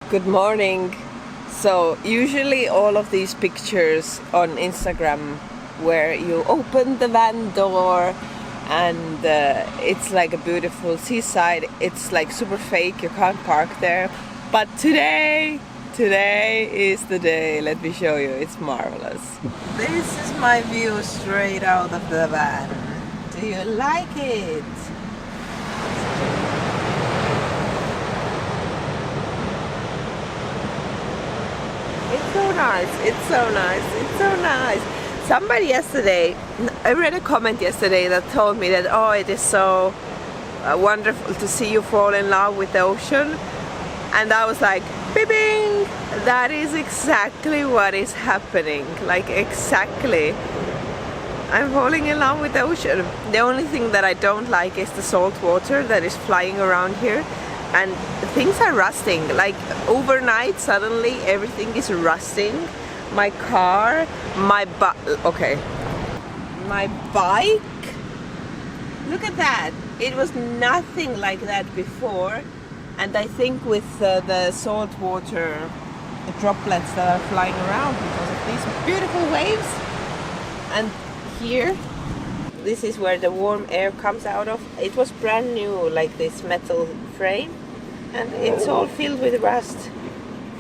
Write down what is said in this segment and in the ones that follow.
Good morning. So usually all of these pictures on Instagram where you open the van door and it's like a beautiful seaside, it's like super fake, you can't park there. But today is the day. Let me show you, it's marvelous. This is my view straight out of the van. Do you like it? It's so nice, it's so nice, it's so nice. Somebody yesterday, I read a comment yesterday that told me that, oh, it is so wonderful to see you fall in love with the ocean. And I was like, bing, that is exactly what is happening, like exactly. I'm falling in love with the ocean. The only thing that I don't like is the salt water that is flying around here. And things are rusting, like overnight suddenly everything is rusting. My car, my bike, look at that. It was nothing like that before. And I think with the salt water droplets that are flying around because of these beautiful waves. And here, this is where the warm air comes out of. It was brand new, like this metal frame, and it's all filled with rust.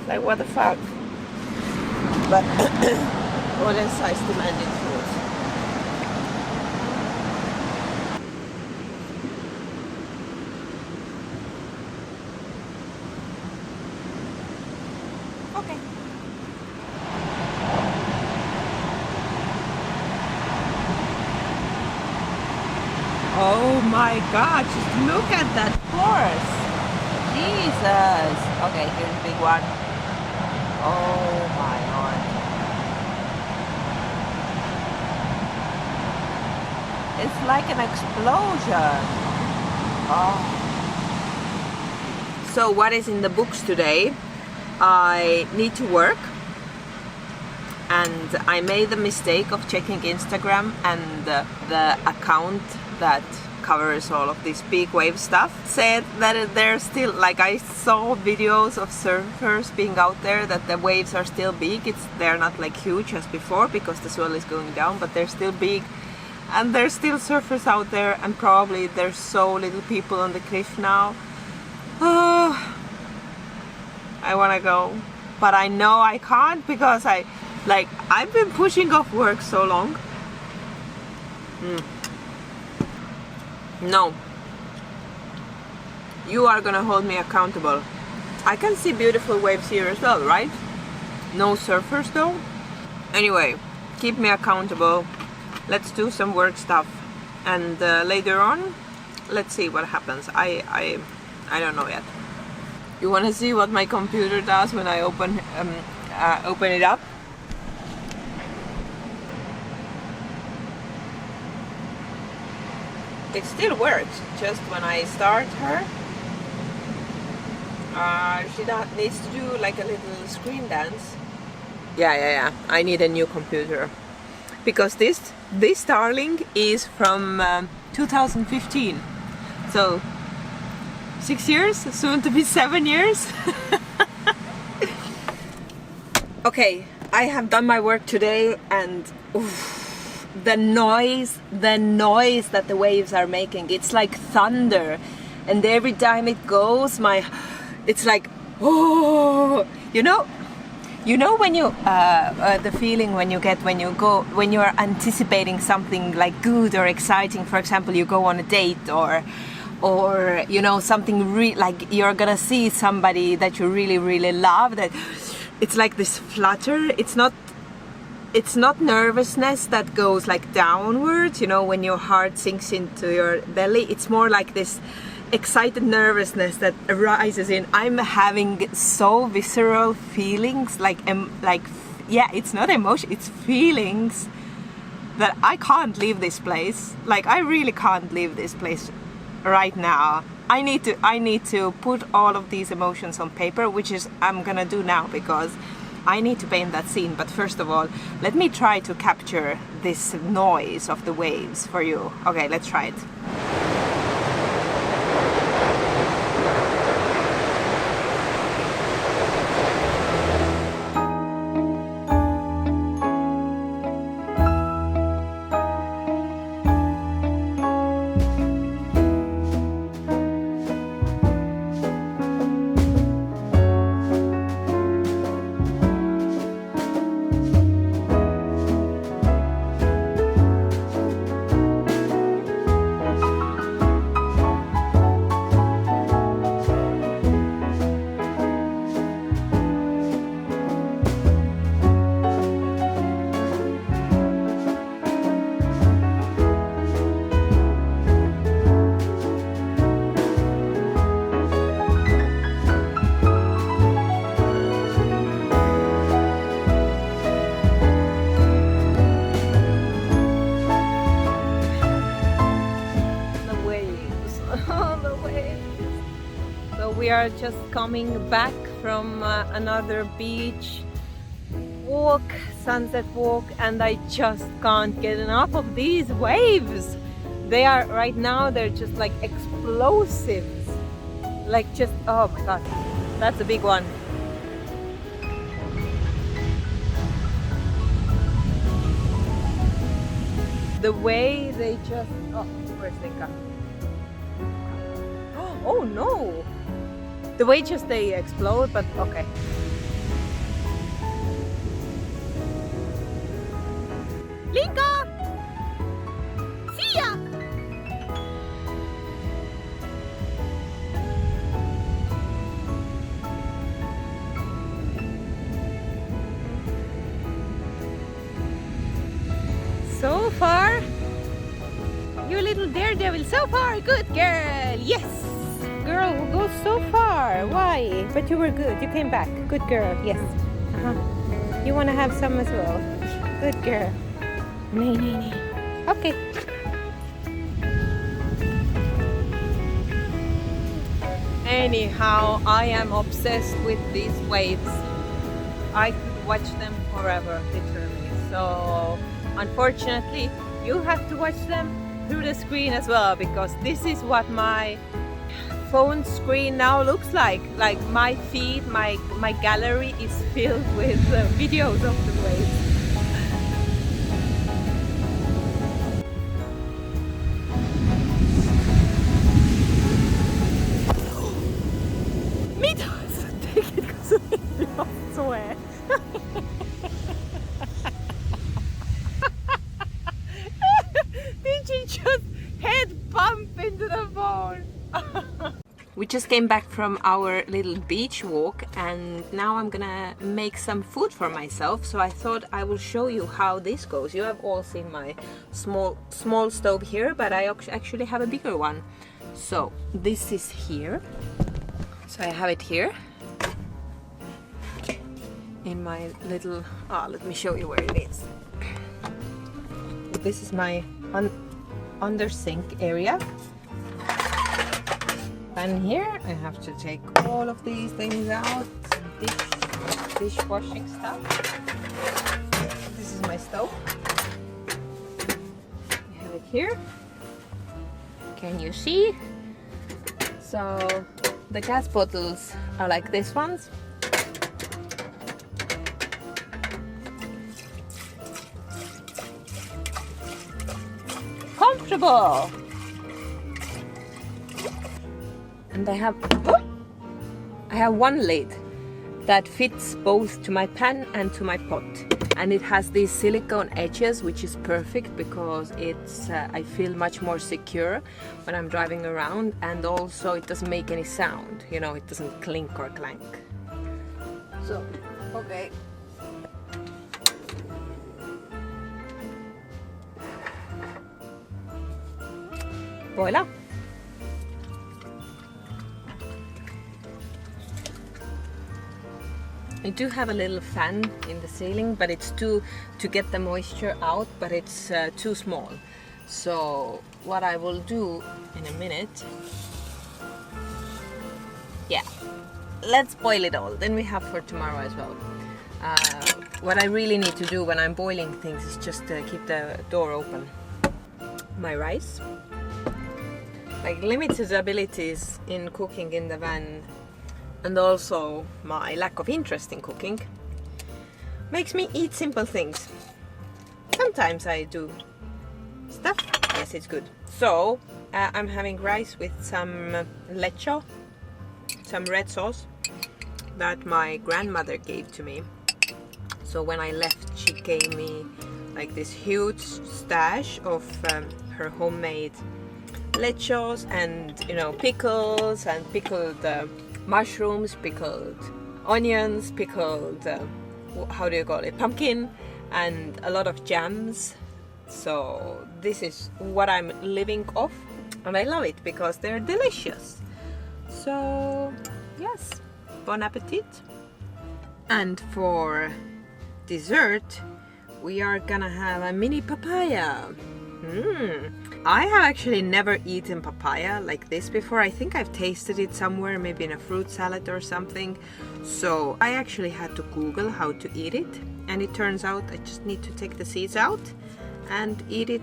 Like, what the fuck? But what else is demanding food? Okay. Oh my god, just look at that forest. Jesus. Okay, here's a big one. Oh my lord. It's like an explosion. Oh. So what is in the books today? I need to work. And I made the mistake of checking Instagram, and the account that covers all of this big wave stuff said that they're still, like, I saw videos of surfers being out there that the waves are still big. They're not like huge as before because the swell is going down, but they're still big, and there's still surfers out there, and probably there's so little people on the cliff now. Oh, I want to go, but I know I can't because I've been pushing off work so long. No, you are gonna hold me accountable. I can see beautiful waves here as well, right? No surfers though. Anyway, keep me accountable. Let's do some work stuff, and later on, let's see what happens. I don't know yet. You wanna see what my computer does when I open it up? It still works, just when I start her, she needs to do like a little screen dance. Yeah, I need a new computer. Because this Starlink is from 2015. So, 6 years, soon to be 7 years. Okay, I have done my work today, and oof, the noise that the waves are making, it's like thunder, and every time it goes, it's like, oh, you know when you the feeling when you get when you are anticipating something like good or exciting. For example, you go on a date, or you know, something like you're gonna see somebody that you really love, that it's like this flutter. It's not nervousness that goes like downwards, you know, when your heart sinks into your belly. It's more like this excited nervousness that arises in. I'm having so visceral feelings, like yeah, it's not emotion, it's feelings that I can't leave this place. Like, I really can't leave this place right now. I need to put all of these emotions on paper, which is I'm gonna do now, because I need to paint that scene. But first of all, let me try to capture this noise of the waves for you. Okay, let's try it. are just coming back from another beach walk, sunset walk, and I just can't get enough of these waves. They are right now, they're just like explosives, like just, oh my god, that's a big one. The way they just, oh, where's Linka? Oh no! The way just they explode, but okay. Linka! See ya! So far, you little daredevil, so far, good girl, yes! Girl who goes so far, why? But you were good, you came back, good girl, yes. You want to have some as well, good girl. Nee, nee, nee. Okay. Anyhow, I am obsessed with these waves. I could watch them forever, literally. So, unfortunately, you have to watch them through the screen as well, because this is what my phone screen now looks like. Like my feed, my gallery is filled with videos of the waves. Me doesn't take it because I swear. Did you just head bump into the phone? We just came back from our little beach walk and now I'm gonna make some food for myself, so I thought I will show you how this goes. You have all seen my small stove here, but I actually have a bigger one. So this is here. So I have it here in my little, let me show you where it is. This is my under sink area. And here I have to take all of these things out. Dishwashing stuff. This is my stove. I have it here. Can you see? So the gas bottles are like these ones. Comfortable. And I have one lid that fits both to my pan and to my pot, and it has these silicone edges, which is perfect because it's I feel much more secure when I'm driving around, and also it doesn't make any sound, you know, it doesn't clink or clank. So, okay. Voila! I do have a little fan in the ceiling, but it's to get the moisture out, but it's too small. So what I will do in a minute, yeah, let's boil it all, then we have for tomorrow as well. What I really need to do when I'm boiling things is just keep the door open. My rice, like limited abilities in cooking in the van, and also my lack of interest in cooking makes me eat simple things. Sometimes I do stuff. Yes, it's good. So I'm having rice with some lecho, some red sauce that my grandmother gave to me. So when I left, she gave me like this huge stash of her homemade lechos, and you know, pickles and pickled mushrooms, pickled onions, pickled how do you call it, pumpkin, and a lot of jams. So this is what I'm living off, and I love it because they're delicious. So yes, bon appetit. And for dessert we are gonna have a mini papaya. I have actually never eaten papaya like this before. I think I've tasted it somewhere, maybe in a fruit salad or something. So I actually had to Google how to eat it, and it turns out I just need to take the seeds out and eat it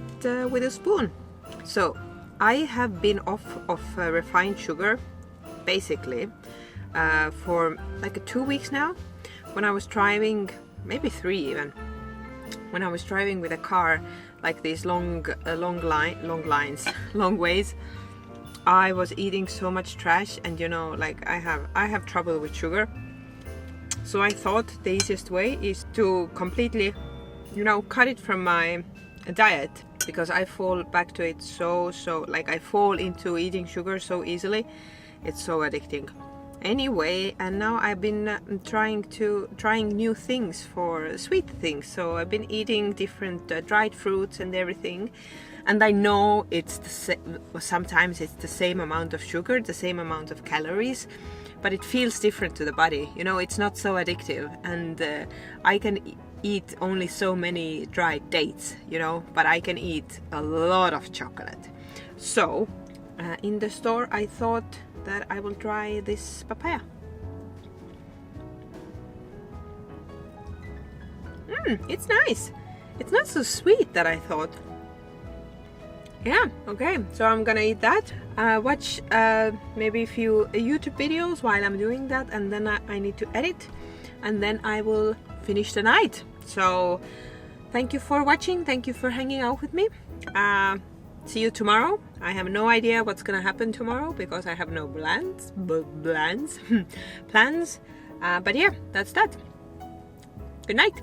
with a spoon. So I have been off of refined sugar basically for like 2 weeks now. When I was driving, maybe 3 even, when I was driving with a car like these long ways, I was eating so much trash, and you know, like I have trouble with sugar. So I thought the easiest way is to completely, you know, cut it from my diet, because I fall back to it so like I fall into eating sugar so easily. It's so addicting. Anyway, and now I've been trying new things, for sweet things. So I've been eating different dried fruits and everything, and I know it's sometimes it's the same amount of sugar, the same amount of calories, but it feels different to the body. You know, it's not so addictive, and I can eat only so many dried dates, you know, but I can eat a lot of chocolate. So in the store I thought that I will try this papaya. It's nice. It's not so sweet that I thought. Yeah, okay, so I'm gonna eat that. Watch maybe a few YouTube videos while I'm doing that, and then I need to edit, and then I will finish the night. So thank you for watching, thank you for hanging out with me. See you tomorrow. I have no idea what's gonna happen tomorrow because I have no plans. But yeah, that's that. Good night.